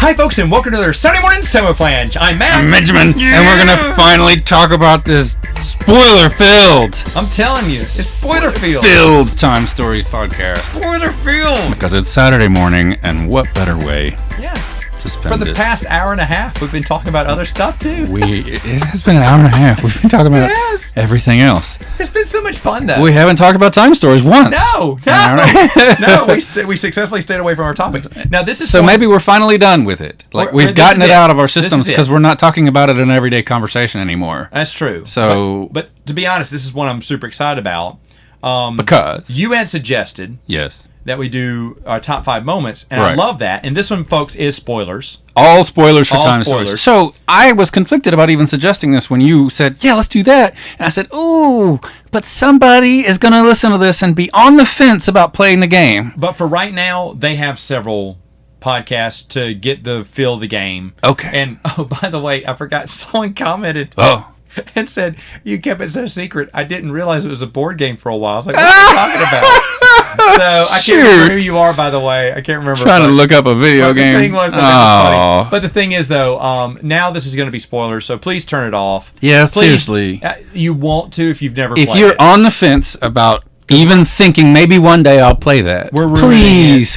Hi, folks, and welcome to another Sunday morning Samoflange. I'm Matt. I'm Benjamin, and we're gonna finally talk about this spoiler-filled. I'm telling you, it's spoiler-filled. Filled Time Stories podcast. Spoiler-filled. Because it's Saturday morning, and what better way Yes. to spend it? For the past hour and a half, we've been talking about other stuff, too. It has been an hour and a half. We've been talking about everything else. It's been so much fun, though. We haven't talked about Time Stories once. No. We successfully stayed away from our topics. Now, this is so maybe we're finally done with it. Like we've gotten it out of our systems because we're not talking about it in an everyday conversation anymore. That's true. So, but to be honest, this is one I'm super excited about. Because you had suggested that we do our top 5 moments, and I love that. And this one, folks, is spoilers. All spoilers for Time Stories. So I was conflicted about even suggesting this when you said, yeah, let's do that. And I said, ooh, but somebody is going to listen to this and be on the fence about playing the game. But for right now, they have several podcasts to get the feel of the game. Okay. And, oh, by the way, I forgot, someone commented. And said, you kept it so secret. I didn't realize it was a board game for a while. I was like, what are you talking about? So I can't remember who you are, by the way. I can't remember. Trying to look up a video game. The thing was, funny. But the thing is, though, now this is going to be spoilers, so please turn it off. Yeah, please, seriously. You want to if you've never played it. If you're on the fence about even thinking maybe one day I'll play that, please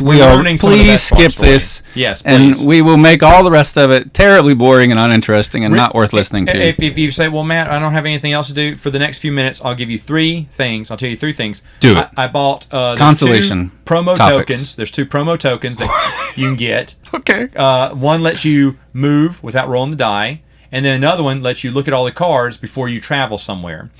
skip this. Yes, please. And we will make all the rest of it terribly boring and uninteresting and not worth listening to. If you say, well, Matt, I don't have anything else to do, for the next few minutes, I'll give you 3 things. I'll tell you 3 things. Do it. I bought consolation 2 promo topics. tokens. There's 2 promo tokens that you can get. Okay. One lets you move without rolling the die, and then another one lets you look at all the cards before you travel somewhere.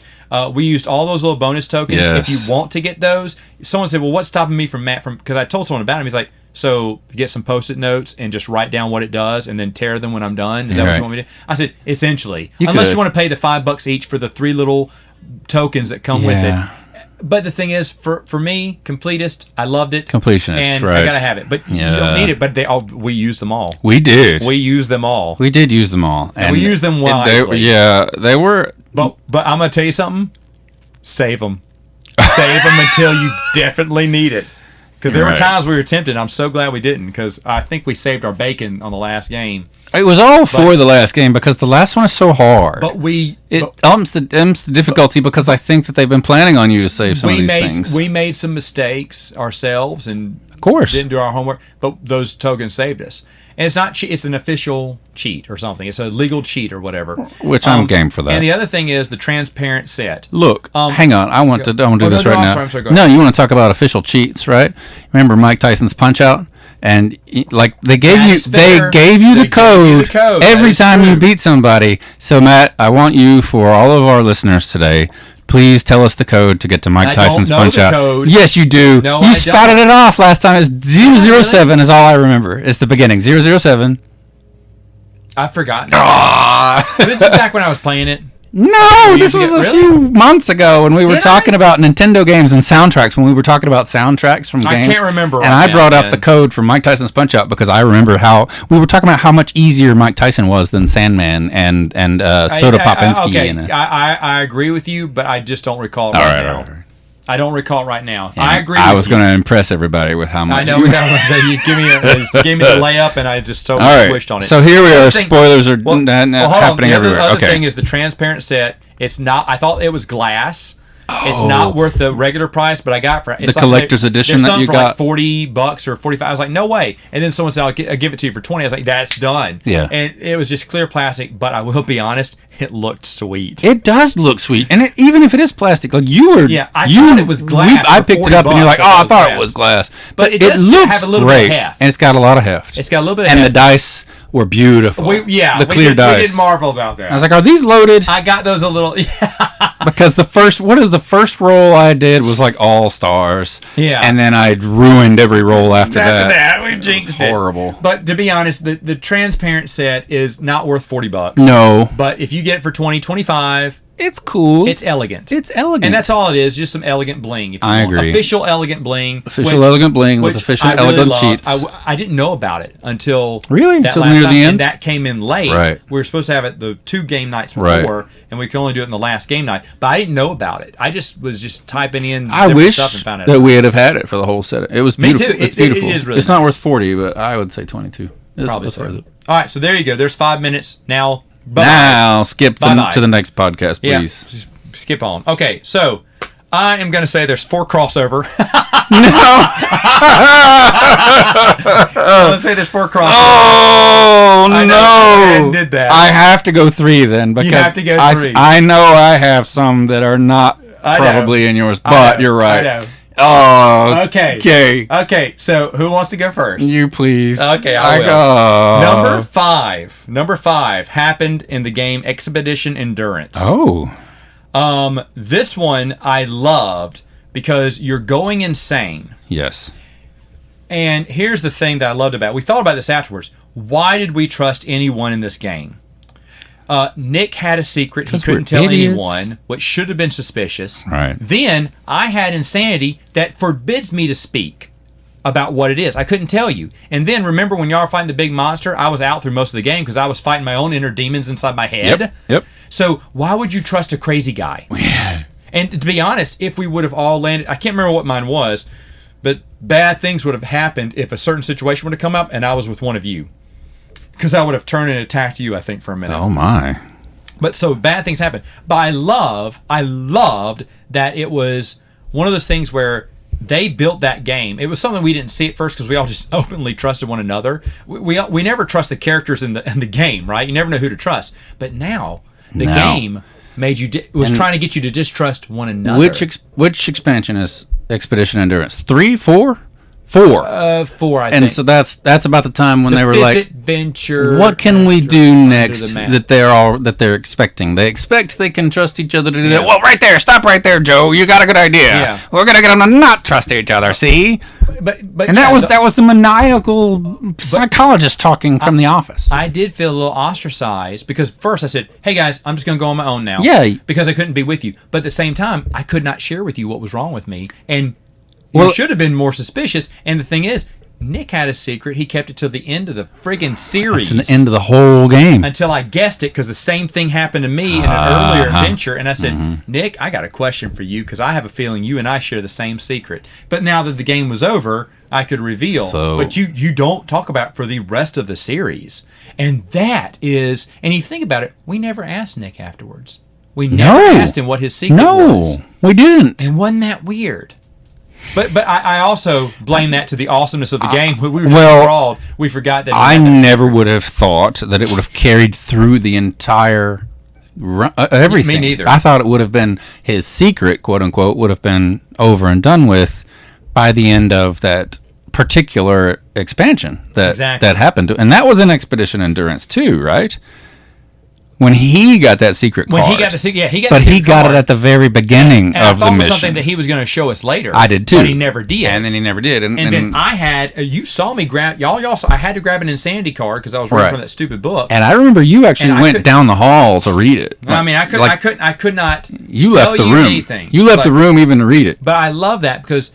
We used all those little bonus tokens. Yes. If you want to get those, someone said, well, what's stopping me from Matt because I told someone about him. He's like, so get some Post-it notes and just write down what it does and then tear them when I'm done. Is that what you want me to do? I said, essentially. Unless you want to pay the $5 each for the 3 little tokens that come with it. But the thing is, for me, completist, I loved it. Completionist, and right. I gotta have it. But you don't need it. But we used them all. We did. We used them all. We did use them all, and we used them wisely. They were. But I'm gonna tell you something. Save them. Save them until you definitely need it. Because there were times we were tempted. I'm so glad we didn't, because I think we saved our bacon on the last game. It was all for the last game because the last one is so hard. But it umps the difficulty because I think that they've been planning on you to save some of these things. We made some mistakes ourselves and of course didn't do our homework, but those tokens saved us. And it's not it's an official cheat or something. It's a legal cheat or whatever. Which I'm game for that. And the other thing is the transparent set. Look, hang on. I want to do this right now. I'm sorry, no, you want to talk about official cheats, right? Remember Mike Tyson's Punch-Out? And like they gave you the code every time you beat somebody. So Matt, I want you, for all of our listeners today, please tell us the code to get to Mike Tyson's Punch-Out. Yes, you do. No, you spouted it off last time. It's 007 is all I remember. It's the beginning. 007. I've forgotten. This is back when I was playing it. No, this was a few months ago when we were talking about Nintendo games and soundtracks, when we were talking about soundtracks from games. I can't remember. And I brought up the code for Mike Tyson's Punch-Out because I remember how we were talking about how much easier Mike Tyson was than Sandman and Soda Popinski. Okay, I agree with you, but I just don't recall it right now. All right. I don't recall it right now. Yeah, I agree. I was going to impress everybody with how much. I know. You gave me the layup, and I just totally switched on it. So here we are. Spoilers are happening everywhere. The other thing is the transparent set. It's not. I thought it was glass. It's not worth the regular price, but I got it for the collector's edition that you got. Like $40 or $45. I was like, no way. And then someone said, I'll give it to you for $20. I was like, that's done. Yeah. And it was just clear plastic, but I will be honest, it looked sweet. It does look sweet, and even if it is plastic, like you were, I thought it was glass. I picked it up, and you're like, I thought it was glass, but it looks have a little great, bit of heft. And it's got a lot of heft. It's got a little bit of heft. And the dice were beautiful. The clear dice. We did marvel about that. I was like, are these loaded? I got those a little. Because the first roll I did was like all stars. Yeah. And then I ruined every roll after that. We jinxed it. Horrible. But to be honest, the transparent set is not worth $40. No. But if you get it for $20, $25, it's cool. It's elegant. It's elegant. And that's all it is, just some elegant bling. If you I want. agree. Official elegant bling. Elegant bling with official elegant cheats. I didn't know about it until near the end. And that came in late. Right. We were supposed to have it the 2 game nights before, and we could only do it in the last game night. But I didn't know about it. I just was typing in stuff and found it. That we would have had it for the whole set. It was beautiful. Me too. It's beautiful. It is really It's not worth $40, but I would say $22. Probably so. All right, so there you go. There's 5 minutes now. Bye-bye. Now skip to the next podcast, please. Yeah, just skip on. Okay, so I am going to say there's 4 crossover. No. I'm going to say there's 4 crossover. Oh, I did that. I have to go 3 then, because you have to go 3. I know I have some that are not probably in yours, but you're right. I know. Oh, okay. Okay, so who wants to go first? You please. Okay, I will. Number 5 happened in the game Expedition Endurance. Oh. This one I loved because you're going insane. Yes. And here's the thing that I loved about it. We thought about this afterwards. Why did we trust anyone in this game? Nick had a secret he couldn't tell anyone, which should have been suspicious. Right. Then I had insanity that forbids me to speak about what it is. I couldn't tell you. And then remember when y'all were fighting the big monster, I was out through most of the game because I was fighting my own inner demons inside my head. Yep. So why would you trust a crazy guy? And to be honest, if we would have all landed, I can't remember what mine was, but bad things would have happened if a certain situation would have come up and I was with one of you. Because I would have turned and attacked you, I think, for a minute. Oh, my. But so bad things happen. But I loved that it was one of those things where they built that game. It was something we didn't see at first because we all just openly trusted one another. We never trust the characters in the game, right? You never know who to trust. But now the game made you was trying to get you to distrust one another. Which expansion is Expedition Endurance? 3, 4? 4. 4, I think. And so that's about the time when they were like, adventure. What can we do next that they're expecting? They expect they can trust each other to do that. Well, right there, stop right there, Joe. You got a good idea. Yeah. We're gonna get them to not trust each other. See? But and that was the maniacal psychologist talking from the office. I did feel a little ostracized because first I said, "Hey guys, I'm just gonna go on my own now." Yeah. Because I couldn't be with you. But at the same time, I could not share with you what was wrong with me, and you should have been more suspicious. And the thing is, Nick had a secret. He kept it till the end of the friggin' series. It's the end of the whole game. Until I guessed it, because the same thing happened to me in an earlier adventure. And I said, Nick, I got a question for you, because I have a feeling you and I share the same secret. But now that the game was over, I could reveal. But you don't talk about it for the rest of the series. And that is, and you think about it, we never asked Nick afterwards. We never asked him what his secret was. No, we didn't. And wasn't that weird? But I also blame that to the awesomeness of the game. We were just enthralled. We forgot that. I never would have thought that it would have carried through the entire everything. Me neither. I thought it would have been his secret, quote unquote, would have been over and done with by the end of that particular expansion that happened. And that was in Expedition Endurance too, right? When he got that secret card. He got the secret card. But he got it at the very beginning of the mission. I thought it was something that he was going to show us later. I did too. But he never did. And then he never did. And then I had, you saw me grab, y'all saw, I had to grab an insanity card because I was reading from that stupid book. And I remember you actually went down the hall to read it. I mean, I could not you left the room. Anything. You left the room even to read it. But I love that because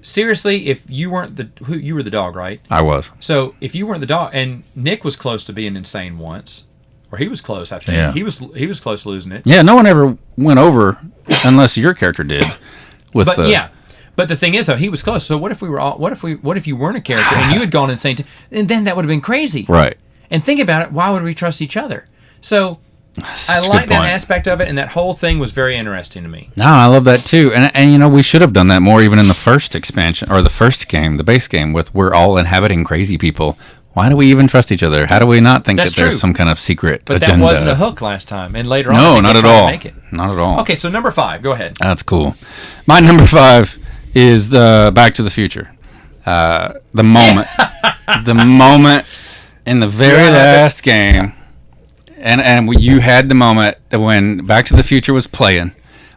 seriously, if you weren't you were the dog, right? I was. So if you weren't the dog, and Nick was close to being insane once. Or he was close, I think. Yeah. He was close to losing it. Yeah, no one ever went over unless your character did. But the thing is though, he was close. So what if we were all? What if you weren't a character and you had gone insane? And then that would have been crazy. Right. And think about it. Why would we trust each other? So I like that aspect of it, and that whole thing was very interesting to me. No, I love that too. And we should have done that more even in the first expansion or the first game, the base game, with we're all inhabiting crazy people. Why do we even trust each other? How do we not think that there's some kind of secret agenda? But that wasn't a hook last time, and later on, no, not at all. Not at all. Okay, so number 5, go ahead. That's cool. My number 5 is Back to the Future. The moment, the moment in the very last game, and you had the moment when Back to the Future was playing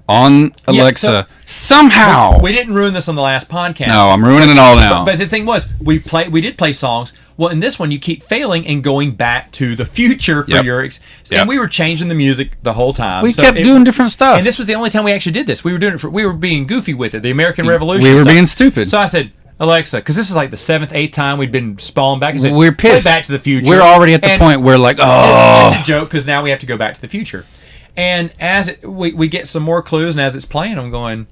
on Alexa. Somehow we didn't ruin this on the last podcast. No, I'm ruining it all now. But the thing was, we did play songs. Well, in this one, you keep failing and going back to the future for your and we were changing the music the whole time. We kept doing different stuff. And this was the only time we actually did this. We were doing it we were being goofy with it. The American Revolution. We were being stupid. So I said, Alexa, because this is like the 7th, 8th time we'd been spawned back. I said, we're pissed. Play Back to the Future. We're already at the point where like, it's a joke because now we have to go back to the future. And as we get some more clues, and as it's playing, I'm going,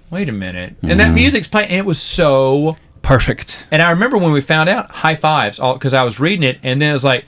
wait a minute. And that music's playing, and it was so Perfect. And I remember when we found out, high fives, because I was reading it, and then it was like,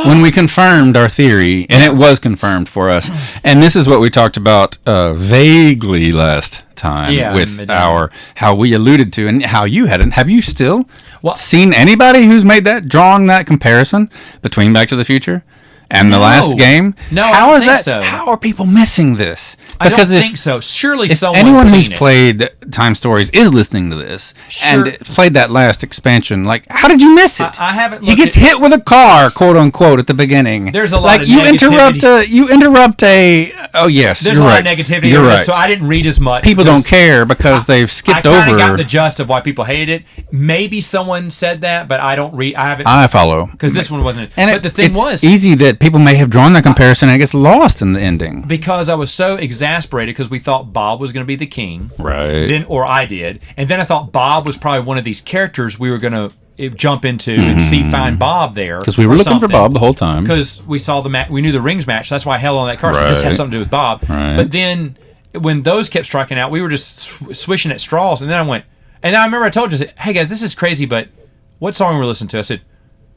when we confirmed our theory, and it was confirmed for us. And this is what we talked about vaguely last time with how we alluded to, and how you hadn't. Have you still seen anybody who's drawn that comparison between Back to the Future and the last game? No, how is that? So. How are people missing this? Because I don't think so. Surely if someone's anyone who's seen played Time Stories is listening to this and played that last expansion, like, how did you miss it? I haven't. He gets hit with a car, quote unquote, at the beginning. There's a lot of you negativity. you interrupt a. Oh yes, there's a lot of negativity. You're right. So I didn't read as much. People don't care because they've skipped over. I kind of got the gist of why people hated it. Maybe someone said that, but I don't read. I haven't. I follow because this one wasn't. And the thing was easy that people may have drawn that comparison and it gets lost in the ending. Because I was so exasperated because we thought Bob was going to be the king, right? Or I did, and then I thought Bob was probably one of these characters we were going to jump into and find Bob there, because we were looking for Bob the whole time, because we saw we knew the rings match, so that's why I held on that card. So this has something to do with Bob. Right. But then when those kept striking out, we were just swishing at straws, and then I went, and I remember I told you, I said, hey guys, this is crazy, but what song we're listening to? I said,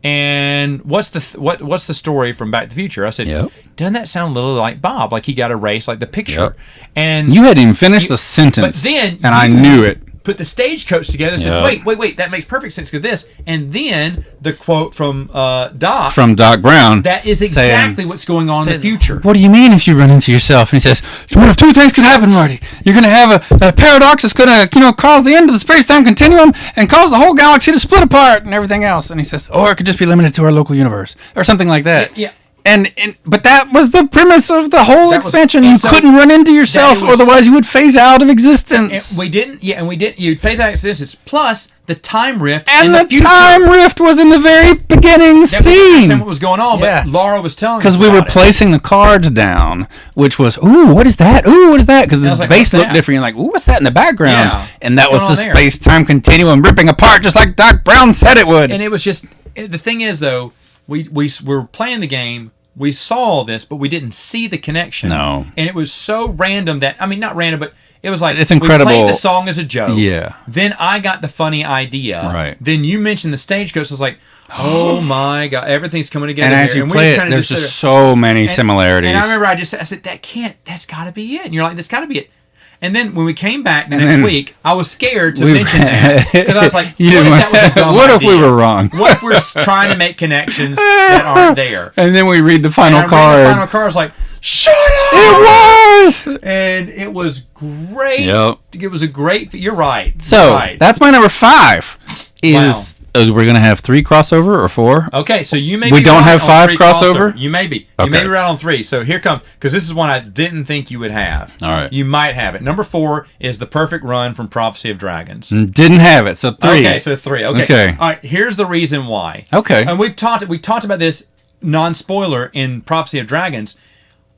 and what's the story from Back to the Future? I said, doesn't that sound a little like Bob? Like he got erased, like the picture. And you hadn't even finished the sentence, but then and I knew it. Put the stagecoach together and said, wait, that makes perfect sense because this. And then the quote from Doc. From Doc Brown. That is exactly what's going on in the future. What do you mean if you run into yourself? And he says, what if two things could happen, Marty? You're going to have a paradox that's going to cause the end of the space-time continuum and cause the whole galaxy to split apart and everything else. And he says, or it could just be limited to our local universe or something like that. Yeah. But that was the premise of the whole expansion. You couldn't run into yourself, otherwise you would phase out of existence. We didn't. You'd phase out of existence. Plus the time rift. And the time rift was in the very beginning scene. We understand what was going on, but Laura was telling us because we were placing the cards down, which was, ooh, what is that? Ooh, what is that? Because the base looked different. You're like, ooh, what's that in the background? Yeah. And that was the space-time continuum ripping apart, just like Doc Brown said it would. And it was just, the thing is though, we were playing the game. We saw all this, but we didn't see the connection. No. And it was so random that, I mean, not random, but it was like, it's incredible. We played the song as a joke. Yeah. Then I got the funny idea. Right. Then you mentioned the stagecoach. I was like, oh my God, everything's coming together. And as you play it, there's just so many similarities. And I remember I said, that's got to be it. And you're like, that's got to be it. And then when we came back the next week, I was scared to mention that because I was like, what if that was a dumb What idea? if we were wrong? What if we're trying to make connections that aren't there? And then we read the final card. The final card was like, shut up! It was! And it was great. Yep. It was a great, you're right. So, that's my number 5 is... We're going to have 3 crossover or 4? Okay, so you may we be don't right have 5 crossover? You may be. Okay. You may be right on 3. So here comes, because this is one I didn't think you would have. All right. You might have it. Number 4 is the perfect run from Prophecy of Dragons. Didn't have it, so 3. Okay, so 3. Okay. All right, here's the reason why. Okay. And we talked about this non-spoiler in Prophecy of Dragons.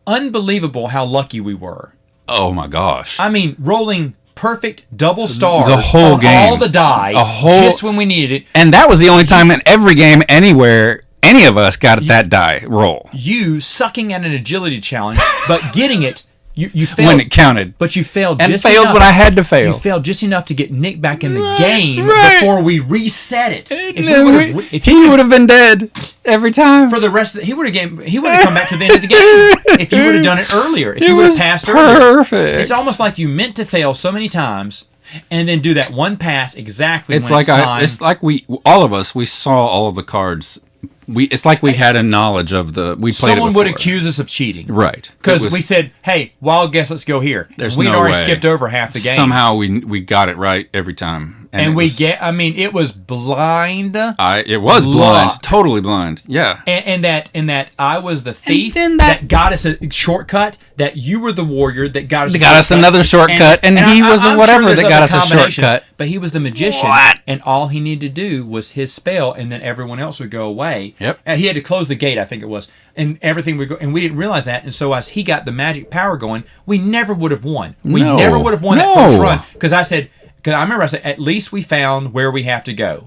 Unbelievable how lucky we were. Oh my gosh. I mean, rolling perfect double stars the whole on game, all the die, just when we needed it. And that was the only time in every game anywhere any of us got that die roll. You sucking at an agility challenge, but getting it, you failed. When it counted. But you failed and just failed enough. when I had to fail. You failed just enough to get Nick back in the game before we reset it. If he would have been dead every time. For the rest of he would have come back to the end of the game if you would have done it earlier. If you would have passed perfect. Earlier. It's almost like you meant to fail so many times and then do that one pass exactly it's when like it's time. It's like all of us saw all of the cards. It's like we had a knowledge of we played someone it would accuse us of cheating, right? Because we said, "Hey, wild guess, let's go here." We'd already skipped over half the game. Somehow we got it right every time, and it was blind. It was blind, totally blind. Yeah, and that I was the thief that got us a shortcut. That you were the warrior that got us. Another shortcut, and he was whatever that got us a shortcut. But he was the magician, and all he needed to do was his spell, and then everyone else would go away. Yep. He had to close the gate, I think it was, and everything would go. And we didn't realize that. And so as he got the magic power going, we never would have won. We never would have won that first run because I remember I said, at least we found where we have to go.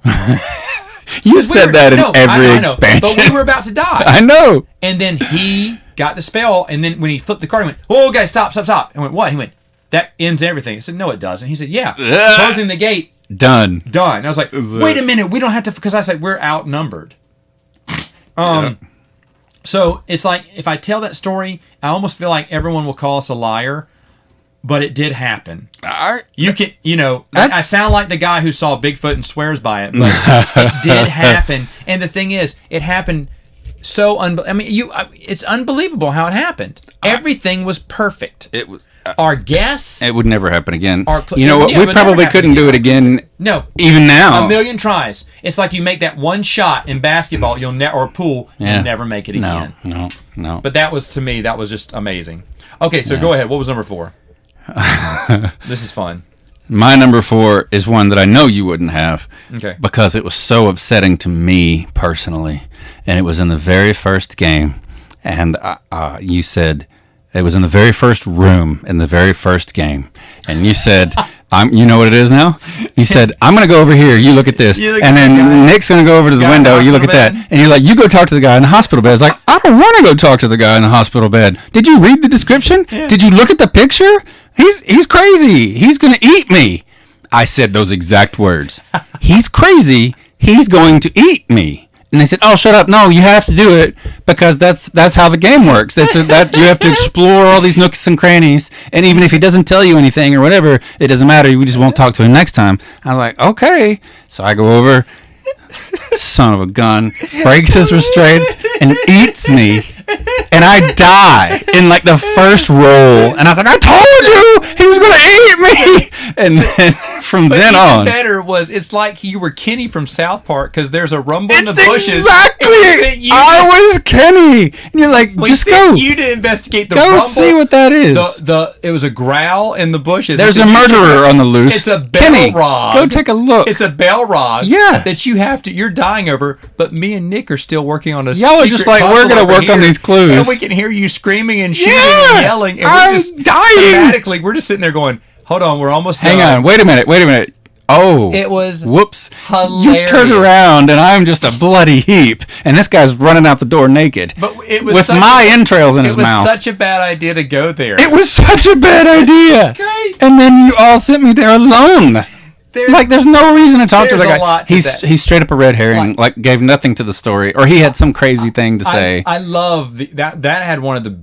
You said that in every expansion. But we were about to die. I know. And then he got the spell, and then when he flipped the card, he went, "Oh, guys, stop!" I went, "What?" He went, "That ends everything." I said, "No, it doesn't." He said, "Yeah." Closing the gate Done. I was like, wait a minute, we don't have to, because I was like, we're outnumbered. So it's like, if I tell that story, I almost feel like everyone will call us a liar, but it did happen. You can, I sound like the guy who saw Bigfoot and swears by it, but it did happen. And the thing is, it happened so it's unbelievable how it happened. Everything was perfect. It was. Our guests. It would never happen again. You know what? We probably couldn't do it again. No. Even now. A million tries. It's like you make that one shot in basketball, or pool, you'll never make it again. No. But that was, to me, that was just amazing. Okay, so go ahead. What was number 4? This is fun. My number 4 is one that I know you wouldn't have. Okay. Because it was so upsetting to me personally. And it was in the very first game. And you said... It was in the very first room in the very first game, and you said, you know what it is now? You said, I'm going to go over here, you look at this, and then Nick's going to go over to the window, you look at that, and you're like, you go talk to the guy in the hospital bed. It's like, I don't want to go talk to the guy in the hospital bed. Did you read the description? Yeah. Did you look at the picture? He's crazy. He's going to eat me. I said those exact words. He's crazy. He's going to eat me. And they said, "Oh, shut up! No, you have to do it because that's how the game works. That you have to explore all these nooks and crannies, and even if he doesn't tell you anything or whatever, it doesn't matter. We just won't talk to him next time." I was like, "Okay." So I go over, son of a gun, breaks his restraints and eats me, and I die in like the first roll. And I was like, "I told you he was gonna eat me!" And then from then on, better was it's like you were Kenny from South Park because there's a rumble in the bushes. Exactly, I was Kenny, and you're like, just go. You to investigate the rumble. Go see what that is. It was a growl in the bushes. There's a murderer on the loose. It's a bell rod. Go take a look. It's a bell rod. Yeah, that you're dying over. But me and Nick are still working on a. Y'all are just like, we're gonna work on these clues, and we can hear you screaming and shooting and yelling. And I'm dying. Thematically, we're just sitting there going, hold on, we're almost done. Hang on, wait a minute. Oh, it was whoops! Hilarious. You turn around and I'm just a bloody heap, and this guy's running out the door naked, but it was with my entrails in his mouth. It was such a bad idea to go there. It was such a bad idea. Great. And then you all sent me there alone. There's no reason to talk to the guy. He's straight up a red herring. Like gave nothing to the story, or he had some crazy thing to say. I love that had one of the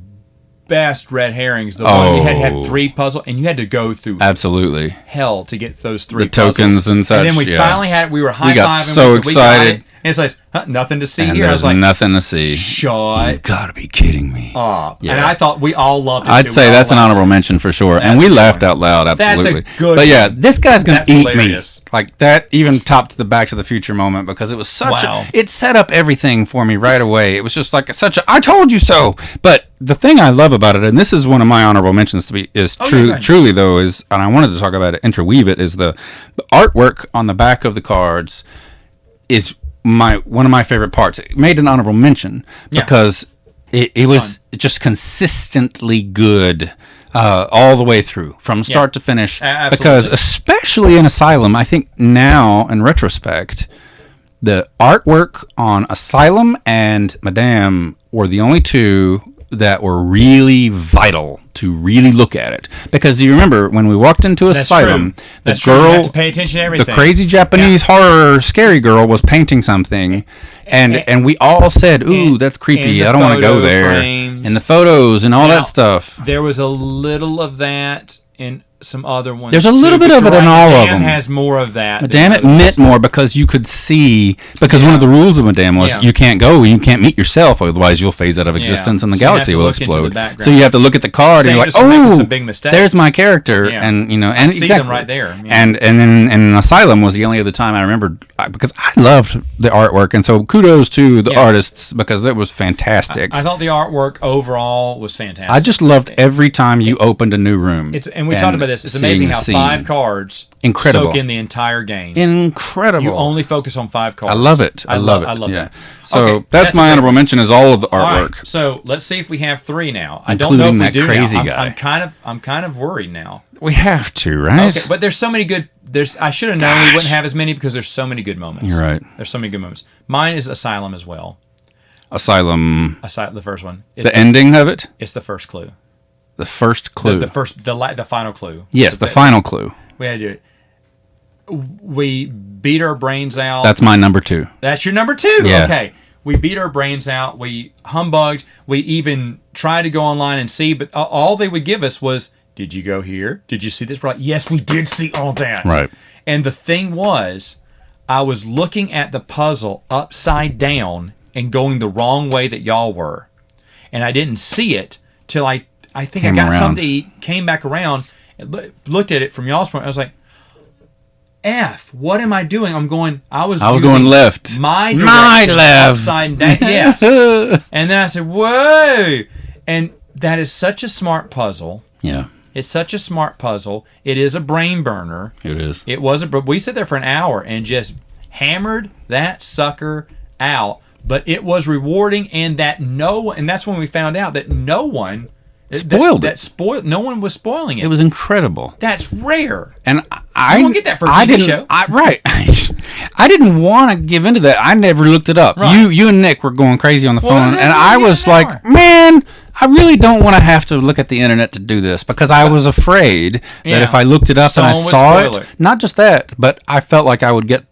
best red herrings. The one you had 3 puzzles, and you had to go through absolutely hell to get those 3 the tokens puzzles. And such. And then we finally had. We were high-fiving. We got so excited. And it's like nothing to see and here. I was like, nothing to see. Shut. You gotta be kidding me. Yeah. And I thought we all loved it. I'd say that's an honorable mention for sure. And we laughed out loud. Absolutely. That's a good. But yeah, this guy's gonna eat hilarious. Me. Like that even topped the Back to the Future moment because it was such it set up everything for me right away. It was just like I told you so. But the thing I love about it, and this is one of my honorable mentions truly though, is, and I wanted to talk about it, interweave it, is the artwork on the back of the cards is one of my favorite parts. It made an honorable mention because it was just consistently good all the way through from start to finish. Because especially in Asylum, I think now in retrospect, the artwork on Asylum and Madame were the only 2 that were really vital to really look at it. Because you remember when we walked into Asylum, the girl, you have to pay attention to everything. The crazy Japanese horror scary girl was painting something, and we all said, "Ooh, that's creepy. I don't want to go there." And the photos and all that stuff. There was a little of that in some other ones. There's a little bit of it in all of them. Madame has more of that. Madame it meant more because you could see, because one of the rules of Madame was you can't go, you can't meet yourself, otherwise you'll phase out of existence and the galaxy will explode. So you have to look at the card and you're like, oh, there's my character, and and see them right there. And then Asylum was the only other time I remembered, because I loved the artwork, and so kudos to the artists because it was fantastic. I thought the artwork overall was fantastic. I just loved every time you opened a new room. And we talked about this. It's amazing how 5 cards soak in the entire game. Incredible. You only focus on 5 cards. I love it. I love it. That. So that's my honorable mention, is all of the artwork. All right, so let's see if we have 3 now. I don't know if we do crazy now. Guy. I'm kind of worried now. We have to, right? Okay, but there's so many good. I should have known we wouldn't have as many because there's so many good moments. You're right. There's so many good moments. Mine is Asylum as well. Asylum. The first one. The ending of it. It's the first clue. The first clue. The final clue. Yes, the final clue. We had to do it. we beat our brains out. That's my number 2. That's your number 2? Yeah. Okay. We beat our brains out. We humbugged. We even tried to go online and see, but all they would give us was, did you go here? Did you see this? We're like, yes, we did see all that. Right. And the thing was, I was looking at the puzzle upside down and going the wrong way that y'all were. And I didn't see it till I think I got something to eat, came back around, and looked at it from y'all's point. I was like, F, what am I doing? I was going left. My left. Upside down. Yes. And then I said, whoa. And that is such a smart puzzle. Yeah. It's such a smart puzzle. It is a brain burner. It is. It was but we sat there for an hour and just hammered that sucker out. But it was rewarding, and that's when we found out that no one spoiled it. No one was spoiling it. It was incredible. That's rare. And you don't get that for a TV show. Right. I didn't want to give into that. I never looked it up. Right. You and Nick were going crazy on the phone, and I was like, man, I really don't want to have to look at the internet to do this, because I was afraid that if I looked it up and I saw it, not just that, but I felt like I would get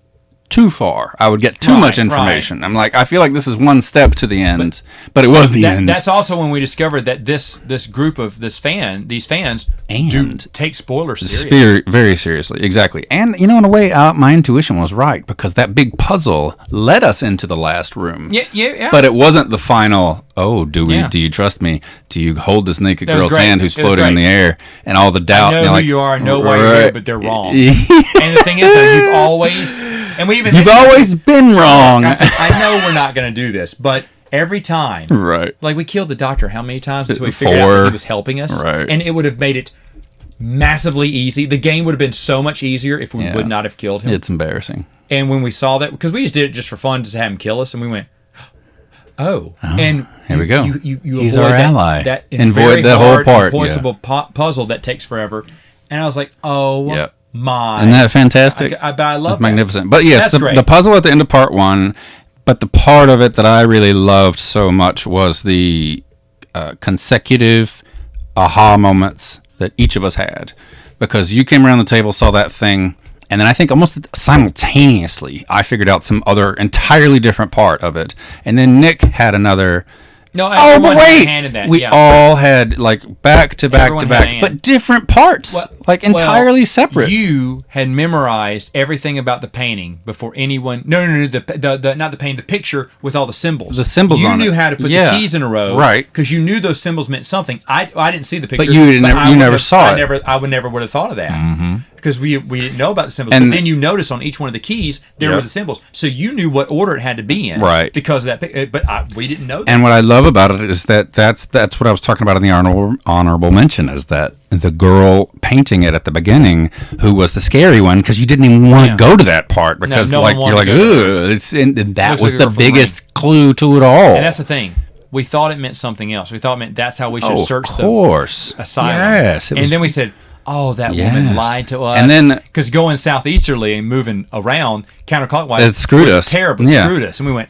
too far. I would get too much information. I'm like, I feel like this is one step to the end, but it was the end. That's also when we discovered that this group of these fans do take spoilers seriously. Very seriously, exactly. And in a way, my intuition was right, because that big puzzle led us into the last room. Yeah. But it wasn't the final. Oh, do you trust me? Do you hold this naked girl's hand who's floating in the air, and all the doubt? I know who you are. I know why you're here, but they're wrong. And the thing is that you've always. And you've always been wrong. I know we're not going to do this, but every time, right? Like we killed the doctor how many times until we figured out that he was helping us, right? And it would have made it massively easy. The game would have been so much easier if we would not have killed him. It's embarrassing. And when we saw that, because we just did it just for fun, just to have him kill us, and we went, oh. And here we go. You He's avoid our ally. That avoid that whole part. Impossible puzzle that takes forever. And I was like, oh. Yep. My. Isn't that fantastic? I love that. Magnificent. But yes, the puzzle at the end of part 1, but the part of it that I really loved so much was the consecutive aha moments that each of us had. Because you came around the table, saw that thing, and then I think almost simultaneously I figured out some other entirely different part of it. And then Nick had another... No, but wait! That. We all had like back to back to back, but different parts, entirely separate. You had memorized everything about the painting before anyone. No, the not the painting, the picture with all the symbols. The symbols on it. You knew how to put the keys in a row, right? Because you knew those symbols meant something. I didn't see the picture, but you never saw it. I would never have thought of that. Mm-hmm. Because we didn't know about the symbols, but then you notice on each one of the keys there was the symbols, so you knew what order it had to be in, right? Because of that, but we didn't know that. And what I love about it is that's what I was talking about in the honorable mention, is that the girl painting it at the beginning, who was the scary one, because you didn't even want to go to that part, because you're like, ugh, that was the biggest clue to it all. And that's the thing. We thought it meant something else. We thought it meant that's how we should search the asylum. Yes, and then we said, oh, that woman lied to us. And then, because going southeasterly and moving around counterclockwise, it screwed us. Terrible. It screwed us, and we went,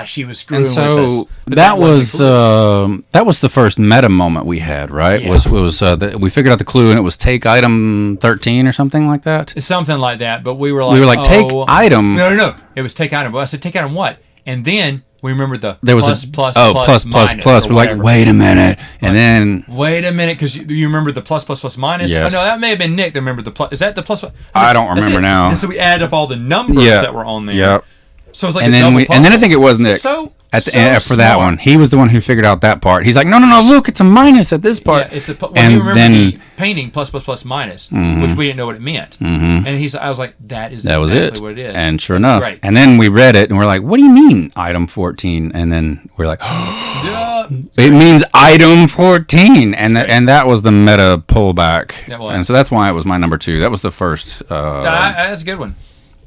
she was screwing with us. But that was the first meta moment we had, right? Yeah. We figured out the clue, and it was take item 13 or something like that. It's something like that. But we were like, take item. No. It was take item. But I said, take item what? And then we remembered there was plus. We're like, wait a minute, and then wait a minute, because you remember the plus minus. Yes. Oh, no, that may have been Nick that remembered the plus. Is that the plus? I don't remember now. And so we added up all the numbers that were on there. Yep. So it was like and then I think it was Nick. For that one, he was the one who figured out that part. He's like, no, look, it's a minus at this part. Yeah, and you remember the painting plus minus, which we didn't know what it meant. Mm-hmm. And I was like, that was exactly what it is. And sure enough, and then we read it, and we're like, what do you mean item 14? And then we're like, it means item 14, and that was the meta pullback. That was. And so that's why it was my number 2. That was the first. That's a good one.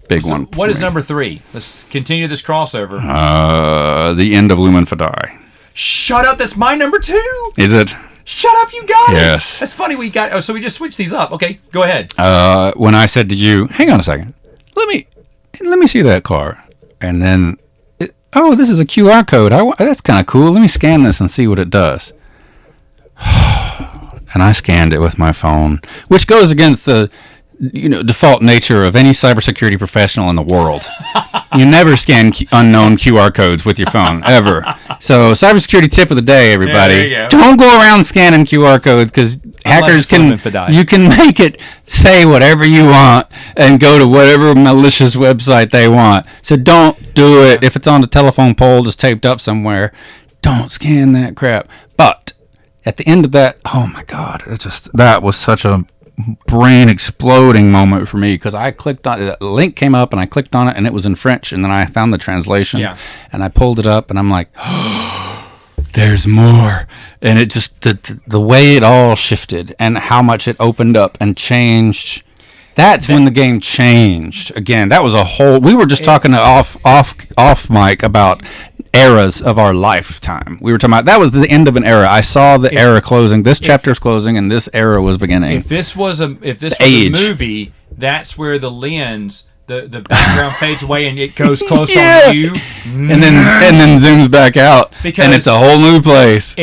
Big one. What is number 3? Let's continue this crossover. The end of Lumen Fidei. Shut up! That's my number 2. Is it? Shut up! You got it. Yes. That's funny. So we just switched these up. Okay, go ahead. When I said to you, hang on a second, let me see that car, and then, this is a QR code. That's kind of cool. Let me scan this and see what it does. And I scanned it with my phone, which goes against the default nature of any cybersecurity professional in the world. You never scan unknown QR codes with your phone, ever. So, cybersecurity tip of the day, everybody. Yeah, don't go around scanning QR codes, because hackers you can make it say whatever you want and go to whatever malicious website they want. So don't do it. If it's on the telephone pole just taped up somewhere, don't scan that crap. But at the end of that, oh my God, that was such a brain exploding moment for me, because I clicked on the link, came up and I clicked on it, and it was in French, and then I found the translation and I pulled it up and I'm like, oh, there's more. And it just the way it all shifted and how much it opened up and changed. That's when the game changed again. That was a whole. We were just talking off mic about eras of our lifetime. We were talking about that was the end of an era. I saw the era closing. This chapter's closing, and this era was beginning. If this was a movie, that's where the lens, the background fades away and it goes close on you, and then zooms back out, and it's a whole new place.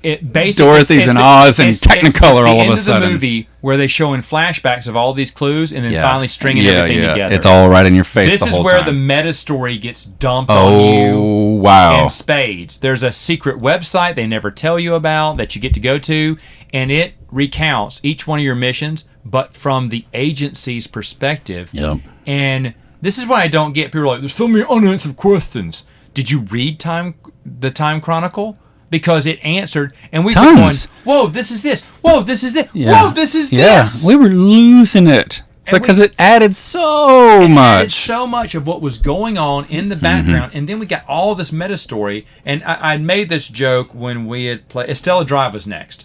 It basically Dorothy's in Oz and Technicolor all of a sudden. It's the end of the movie where they show in flashbacks of all these clues and then finally stringing everything together. It's all right in your face. This is where the meta story gets dumped on you. Oh wow! In spades. There's a secret website they never tell you about that you get to go to, and it recounts each one of your missions, but from the agency's perspective. Yep. And this is why I don't get people are like, there's so many unanswered questions. Did you read the Time Chronicle? Because it answered, and we were going, whoa, this is this. Whoa, this is it. Yeah. Whoa, this is this. We were losing it because it added so much. Added so much of what was going on in the background, and then we got all this meta story. And I made this joke when we had played. Estella Drive was next.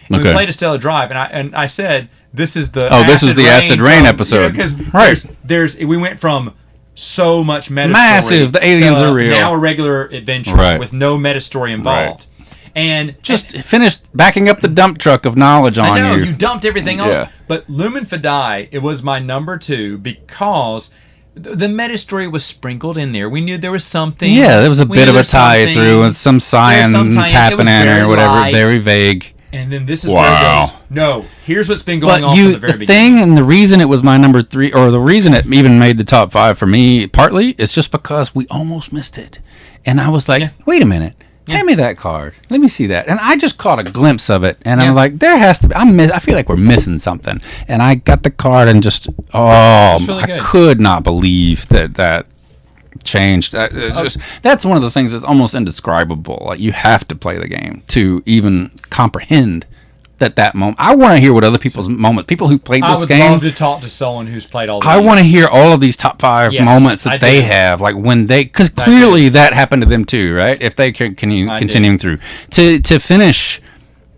And we played Estella Drive, and I said, this is the Acid Rain episode. Because we went from so much meta massive story the aliens are real, now a regular adventure with no meta story involved, and just finished backing up the dump truck of knowledge on you. I know you dumped everything else, but Lumen Fidei, it was my number 2 because the meta story was sprinkled in there. We knew there was something. Yeah, there was a bit of a tie through and some science happening or whatever, light. Very vague. And then this is where it goes, no, here's what's been going on from the very beginning. The thing, and the reason it was my number 3, or the reason it even made the top 5 for me, partly, is just because we almost missed it. And I was like, wait a minute, hand me that card. Let me see that. And I just caught a glimpse of it. And I'm like, there has to be, I feel like we're missing something. And I got the card and just, I could not believe that changed. That's one of the things that's almost indescribable. Like, you have to play the game to even comprehend that moment. I want to hear what other people's moments, people who played this game. I would love to talk to someone who's played all these. I want to hear all of these top 5 moments that they have, like when because clearly that happened to them too, right? If they continuing through to finish.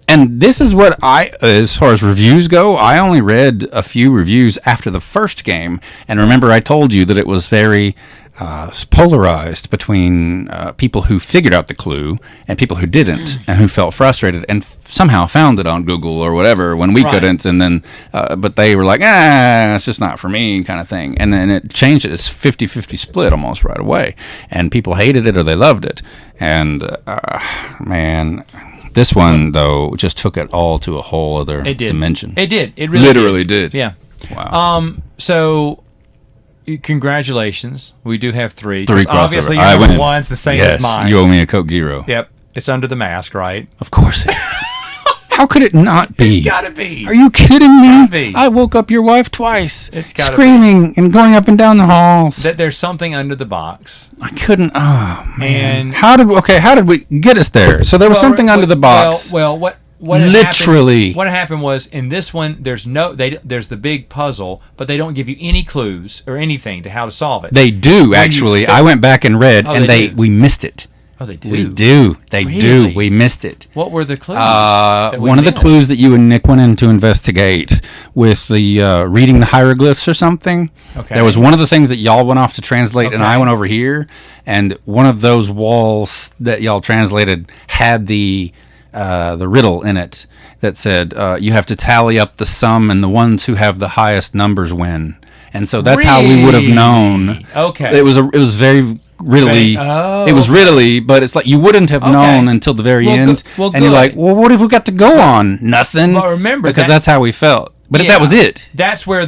And this is what as far as reviews go, I only read a few reviews after the first game. And remember, I told you that it was very polarized between people who figured out the clue and people who didn't and who felt frustrated and somehow found it on Google or whatever when we couldn't. And then, but they were like, it's just not for me kind of thing. And then it changed it. It's 50-50 split almost right away. And people hated it or they loved it. And man... This one, though, just took it all to a whole other dimension. It did. It really literally did. Yeah. Wow. So, congratulations. We do have 3. 3 crossover. Obviously, your number 1's the same as mine. You owe me a Coke Zero. Yep. It's Under the Mask, right? Of course it is. How could it not be? It's gotta be. Are you kidding me? It's gotta be. I woke up your wife twice. It's gotta screaming and going up and down the halls. That there's something under the box. I couldn't. Oh man. And how did we get us there? So there was something under the box. What literally what happened was in this one there's the big puzzle, but they don't give you any clues or anything to how to solve it. They do actually. I went back and read, and we missed it. Oh, they do. We do. They do. We missed it. What were the clues? One of the clues that you and Nick went in to investigate with the reading the hieroglyphs or something. Okay. There was one of the things that y'all went off to translate, and I went over here, and one of those walls that y'all translated had the riddle in it that said you have to tally up the sum, and the ones who have the highest numbers win. And so that's how we would have known. Okay. It was very riddly. It was riddly, but it's like you wouldn't have known until the very end. And you're like, well, what have we got to go on? Nothing. Well, remember, because that's how we felt. But that was it. That's where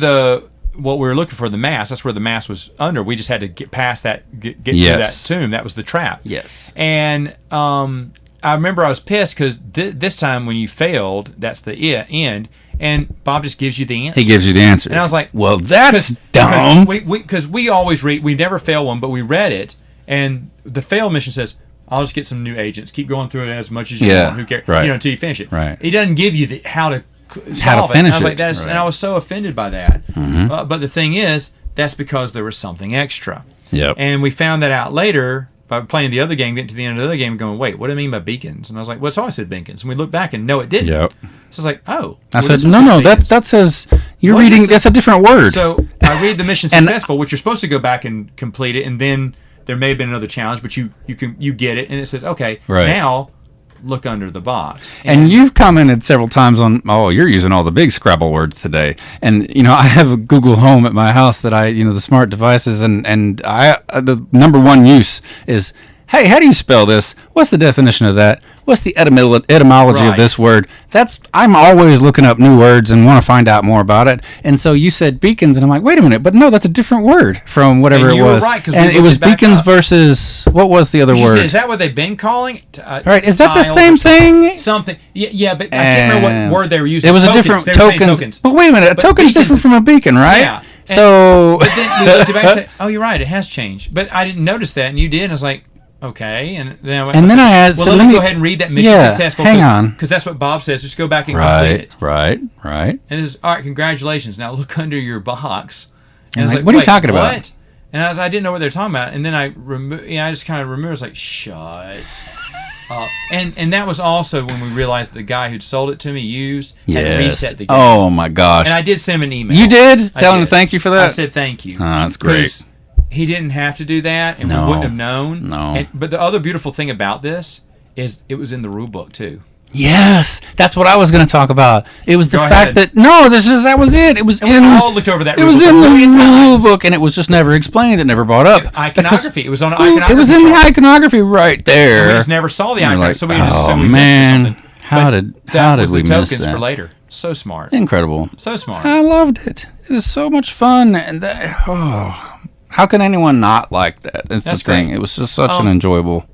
what we were looking for, the mass. That's where the mass was under. We just had to get past that, get through that tomb. That was the trap. Yes. And I remember I was pissed because this time when you failed, that's the end. And Bob just gives you the answer. He gives you the answer. And I was like, well, that's dumb. Because we always read, we never fail one, but we read it. And the fail mission says, I'll just get some new agents. Keep going through it as much as you want. Who cares? Right. Until you finish it. Right. It doesn't give you how to finish and I was like, it. right. And I was so offended by that. Mm-hmm. But the thing is, that's because there was something extra. Yep. And we found that out later by playing the other game, getting to the end of the other game, and going, wait, what do I mean by beacons? And I was like, well, it's always said beacons. And we looked back and no, it didn't. Yep. So I was like, oh. I said, no, that says you're reading. That's a different word. So I read the mission successful, which you're supposed to go back and complete it, and then there may have been another challenge, but you get it, and it says, okay, now look under the box. And you've commented several times on, you're using all the big Scrabble words today. And, I have a Google Home at my house that the smart devices, and the number one use is, hey, how do you spell this? What's the definition of that? What's the etymology of this word? I'm always looking up new words and want to find out more about it. And so you said beacons, and I'm like, wait a minute, but no, that's a different word from whatever it was. You were right, and it was beacons versus, what was the other word? Said, is that what they've been calling it? Right, is that the same thing? Something. Yeah, but I can't remember what word they were using. It was a different tokens. But wait a minute, a token is different from a beacon, right? Yeah. But then we looked back and said, oh, you're right, it has changed. But I didn't notice that, and you did, and I was like, okay, and then I asked. Well, let me go ahead and read that mission successful. Hang on, because that's what Bob says. Just go back and complete it. Right. And this is all right. Congratulations. Now look under your box. And I was like, what are you talking about? And I didn't know what they're talking about. And then I just kind of remember. I was like, shut up. And that was also when we realized the guy who'd sold it to me had reset the game. Oh my gosh! And I did send him an email. You did? Tell him thank you for that. I said thank you. Oh, that's great. He didn't have to do that, and we wouldn't have known. No. But the other beautiful thing about this is it was in the rule book too. Yes, that's what I was going to talk about. It was the fact that that was it. It was we all looked over that. It was in the rule book, and it was just never explained. It never brought up iconography. It was on iconography. It was in the iconography right there. And we just never saw the iconography, so we just assumed we man, missed something. How did we miss that? Tokens for later. So smart. Incredible. So smart. I loved it. It was so much fun, and how can anyone not like that? That's the thing. Great. It was just such an enjoyable.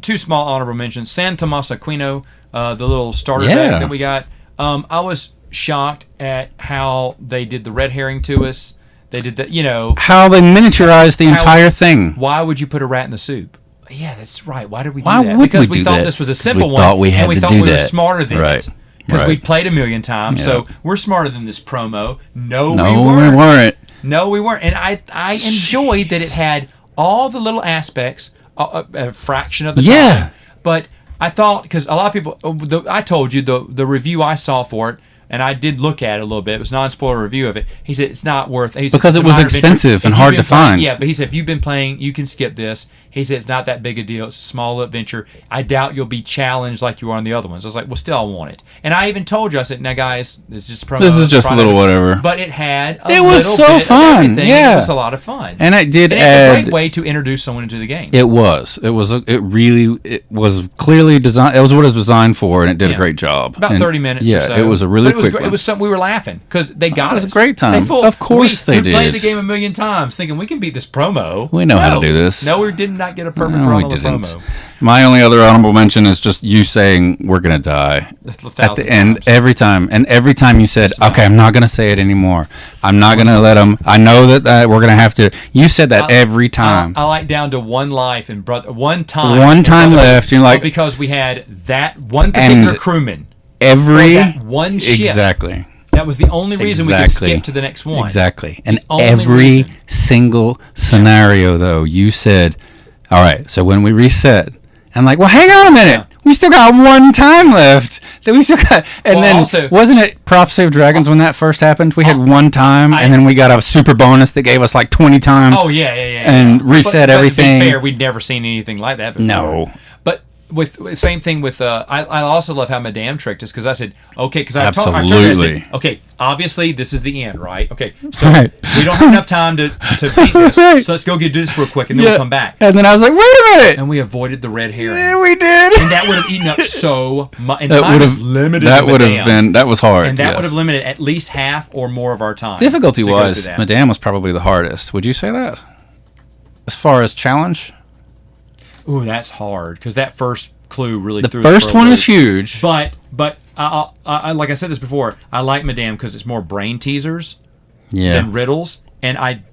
Two small honorable mentions. San Tomas Aquino, the little starter deck that we got. I was shocked at how they did the red herring to us. They did that, how they miniaturized the entire thing. Why would you put a rat in the soup? Yeah, that's right. Why did we do that? Because we thought this was a simple one, and we thought we were smarter than it. Because we played a million times, so we're smarter than this promo. No, we weren't. No, we weren't. And I enjoyed that it had all the little aspects, a fraction of the time. But I thought, because a lot of people, I told you the review I saw for it, and I did look at it a little bit. It was a non-spoiler review of it. He said it's not worth it. Because it was expensive and hard to find. Yeah, but he said if you've been playing, you can skip this. He said it's not that big a deal. It's a small adventure. I doubt you'll be challenged like you are on the other ones. I was like, well, still, I want it. And I even told you, I said, now, guys, this is just promo. This is just a little whatever. But it had it was so fun. Yeah. It was a lot of fun. And it did and it's a great way to introduce someone into the game. It was. It was clearly designed. It was what it was designed for, and it did a great job. About 30 minutes or so. Yeah, it was a really quick one. It was something we were laughing because they got us. It was a great time. Of course they did. We played the game a million times thinking we can beat this promo. We know how to do this. No, we did not get a perfect promo. Promo. My only other honorable mention is just you saying we're going to die at the end every time. And every time you said, okay, I'm not going to say it anymore. I'm not going to let them. I know that we're going to have to. You said that every time. I like down to one life and one time. One time left. You're like, because we had that one particular crewman. That one ship. Exactly. That was the only reason we could skip to the next one. Exactly. And every single scenario, though, you said, all right, so when we reset, I'm like, well, hang on a minute. We still got one time left. And then, also, wasn't it Prophecy of Dragons when that first happened? We had one time, and then we got a super bonus that gave us like 20 times. Oh, yeah. And reset everything. To be fair, we'd never seen anything like that before. No. But same thing with I also love how Madame tricked us because I said okay because I told her okay obviously this is the end right okay so we don't have enough time to beat this so let's go do this real quick and then we'll come back and then I was like wait a minute and we avoided the red herring. Yeah, we did, and that would have eaten up so much. And that would have limited. That would have been hard, and that would have limited at least half or more of our time. Difficulty was Madame was probably the hardest. Would you say that? As far as challenge. Ooh, that's hard because that first clue really threw. The first one is huge, but I like I said this before. I like Madame because it's more brain teasers than riddles, and I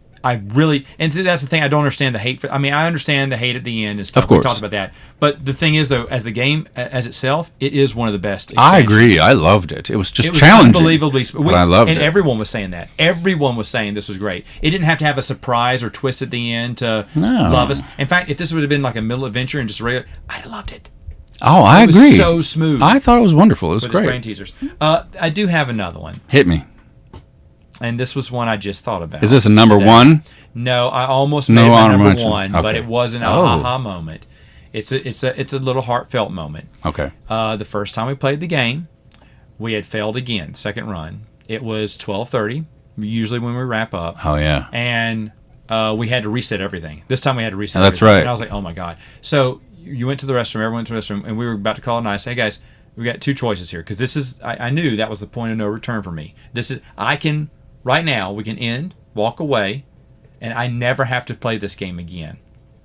really and that's the thing. I don't understand the hate for. I mean, I understand the hate at the end and stuff. Of course, we talked about that. But the thing is, though, as the game as itself, it is one of the best. I agree. I loved it. It was just challenging, unbelievably. But I loved it. And everyone was saying that. Everyone was saying this was great. It didn't have to have a surprise or twist at the end to love us. In fact, if this would have been like a middle adventure and just regular, I'd have loved it. Oh, I agree. It was so smooth. I thought it was wonderful. It was great. Brain teasers. I do have another one. Hit me. And this was one I just thought about. Is this a number one? No, I almost made my number one, but it wasn't an aha moment. It's a little heartfelt moment. Okay. The first time we played the game, we had failed again, second run. It was 12:30, usually when we wrap up. Oh yeah. And we had to reset everything. This time we had to reset. That's everything. right. And I was like, oh my god. So you went to the restroom. Everyone went to the restroom, and we were about to call it night. Say, hey guys, we got two choices here because this is. I knew that was the point of no return for me. Right now, we can walk away, and I never have to play this game again.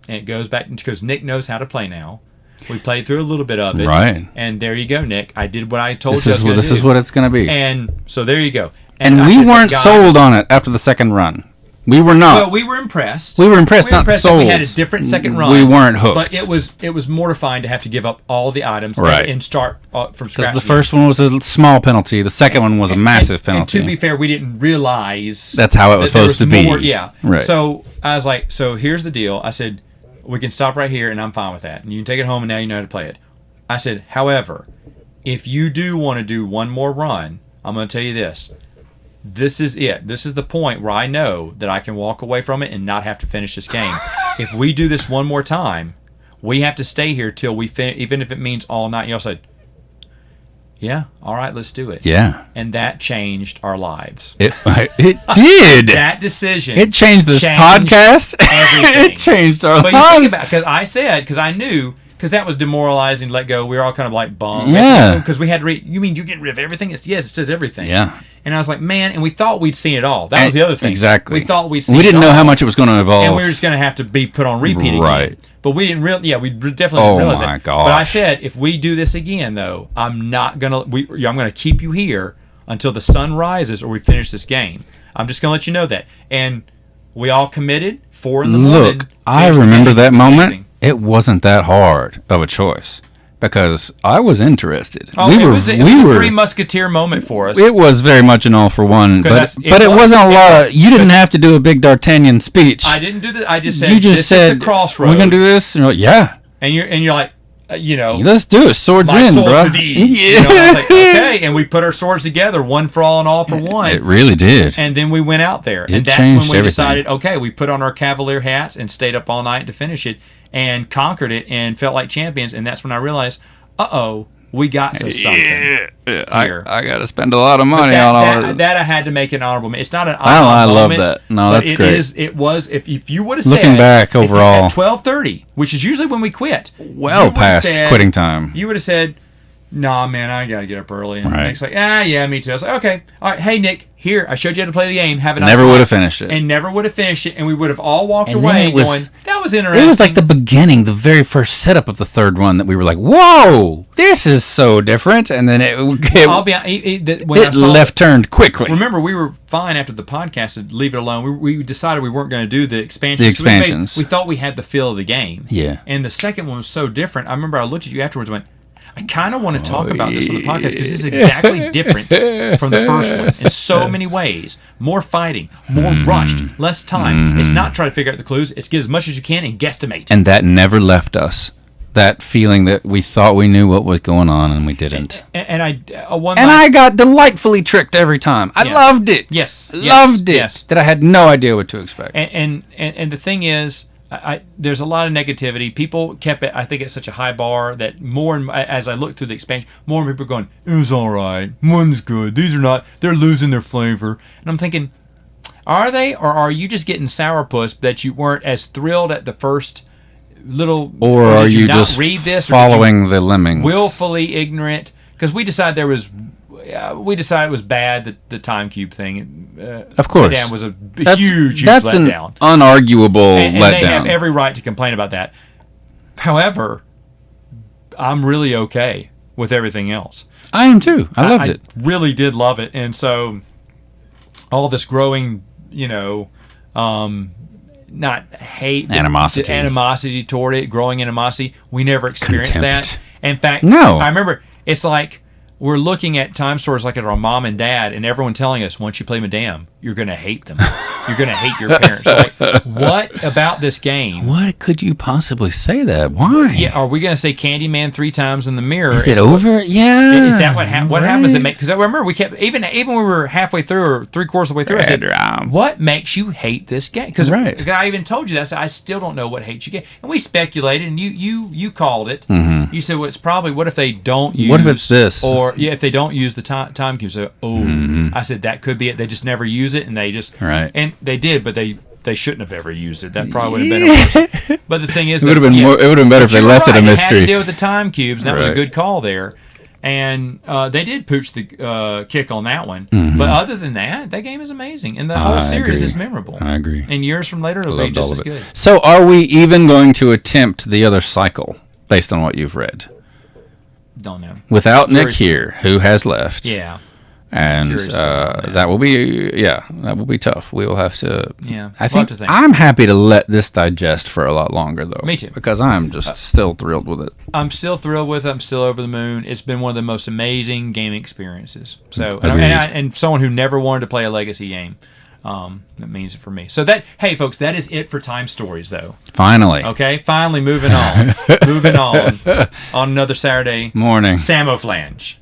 And it goes back because Nick knows how to play now. We played through a little bit of it. Right. And there you go, Nick. I did what I told you. This is what it's going to be. And so there you go. And we weren't sold on it after the second run. We were not. Well, we were impressed. Not sold. We had a different second run. We weren't hooked. But it was mortifying to have to give up all the items and start from scratch. Because the first one was a small penalty. The second one was a massive penalty. And to be fair, we didn't realize that's how it was supposed to be. Yeah. Right. So I was like, so here's the deal. I said, we can stop right here, and I'm fine with that. And you can take it home, and now you know how to play it. I said, however, if you do want to do one more run, I'm going to tell you this. This is it. This is the point where I know that I can walk away from it and not have to finish this game. If we do this one more time, we have to stay here till we finish, even if it means all night. Y'all said, yeah, all right, let's do it. Yeah. And that changed our lives. It did. That decision. It changed this podcast. Everything. It changed our lives. But you think about it, because I knew, because that was demoralizing, let go. We were all kind of like bummed. Yeah. Because we had to read, you mean you're getting rid of everything? Yes, it says everything. Yeah. And I was like, man, and we thought we'd seen it all. That was the other thing. Exactly. We thought we'd seen it all. We didn't know how much it was going to evolve. And we were just going to have to be put on repeat again. But we didn't really, we definitely didn't realize that. Oh my gosh. But I said, if we do this again, though, I'm going to keep you here until the sun rises or we finish this game. I'm just going to let you know that. And we all committed, 4 in the morning. Look, I remember that moment. It wasn't that hard of a choice. Because I was interested. Oh, it was a Three Musketeer moment for us. It was very much an all for one, but it wasn't a lot of. You didn't have to do a big D'Artagnan speech. I didn't do that. I just said, this is the crossroad. We're gonna do this, and you're like, yeah. And you're like, let's do it. Swords in, bro. To thee. Yeah. I was like, okay, and we put our swords together, one for all and all for one. It really did. And then we went out there, and that's when we decided, okay, we put on our Cavalier hats and stayed up all night to finish it. And conquered it and felt like champions, and that's when I realized, we got something. Yeah. I got to spend a lot of money on all of that. I had to make an honorable moment. It's not an honorable moment. I love that. No, that's great. It was. If you would have said, looking back overall, at 12:30, which is usually when we quit, well past quitting time, you would have said, nah, man, I got to get up early. And Nick's like, yeah, me too. I was like, okay, all right, hey, Nick, here, I showed you how to play the game. Have a nice Never would have finished it. And never would have finished it, and we would have all walked away going, that was interesting. It was like the beginning, the very first setup of the third one that we were like, whoa, this is so different. And then it left turned quickly. Remember, we were fine after the podcast to leave it alone. We decided we weren't going to do the expansions. The expansions. We thought we had the feel of the game. Yeah. And the second one was so different. I remember I looked at you afterwards and went, I kind of want to talk about this on the podcast because it's exactly different from the first one in so many ways. More fighting, more rushed, less time. It's not trying to figure out the clues. It's get as much as you can and guesstimate. And that never left us. That feeling that we thought we knew what was going on and we didn't. I got delightfully tricked every time. I loved it. Yes. Loved it. Yes. That I had no idea what to expect. And the thing is, there's a lot of negativity. People kept it, I think, at such a high bar that as I look through the expansion, more people are going, it was all right. One's good. These are not. They're losing their flavor. And I'm thinking, are they, or are you just getting sourpuss that you weren't as thrilled at the first little? Or are you just following the lemmings? Willfully ignorant, because we decided it was bad, that the time cube thing. Of course, that was a huge that's letdown. An unarguable and letdown. They have every right to complain about that. However, I'm really okay with everything else. I am too. I loved it. Really did love it, and so all this growing, not hate, animosity toward it, growing animosity. We never experienced that. In fact, no. I remember it's like we're looking at time stores like at our mom and dad, and everyone telling us, once you play Madame, you're going to hate them. You're going to hate your parents. Like, what about this game? What could you possibly say that? Why? Yeah, are we going to say Candyman 3 times in the mirror? Is it over? Yeah. Is that what happens? What happens? Because I remember we kept even when we were halfway through or 3/4 of the way through. I said, "What makes you hate this game?" Because I even told you that. I said, I still don't know what hates you game. And we speculated, and you called it. Mm-hmm. You said, "Well, it's probably what if they don't use? What if it's this? Or if they don't use the time cube?" So, I said that could be it. They just never use it, and they just and they did, but they shouldn't have ever used it. That probably would have been worse. But the thing is, it would have been more. It would have been better if they left it a mystery. It had to deal with the time cubes, and that was a good call there. And they did pooch the kick on that one. Mm-hmm. But other than that game is amazing, and the whole series is memorable. I agree. And years from later, it'll be just as good. So, are we even going to attempt the other cycle based on what you've read? Don't know. Without Nick here, who has left? Yeah. And that will be tough. We will have to. Yeah, I think I'm happy to let this digest for a lot longer, though. Me too, because I'm just still thrilled with it. I'm still thrilled with it. I'm still over the moon. It's been one of the most amazing gaming experiences. So, and someone who never wanted to play a legacy game, that means it for me. So hey, folks, that is it for Time Stories, though. Finally. Okay, finally moving on, on another Saturday morning. Samoflange.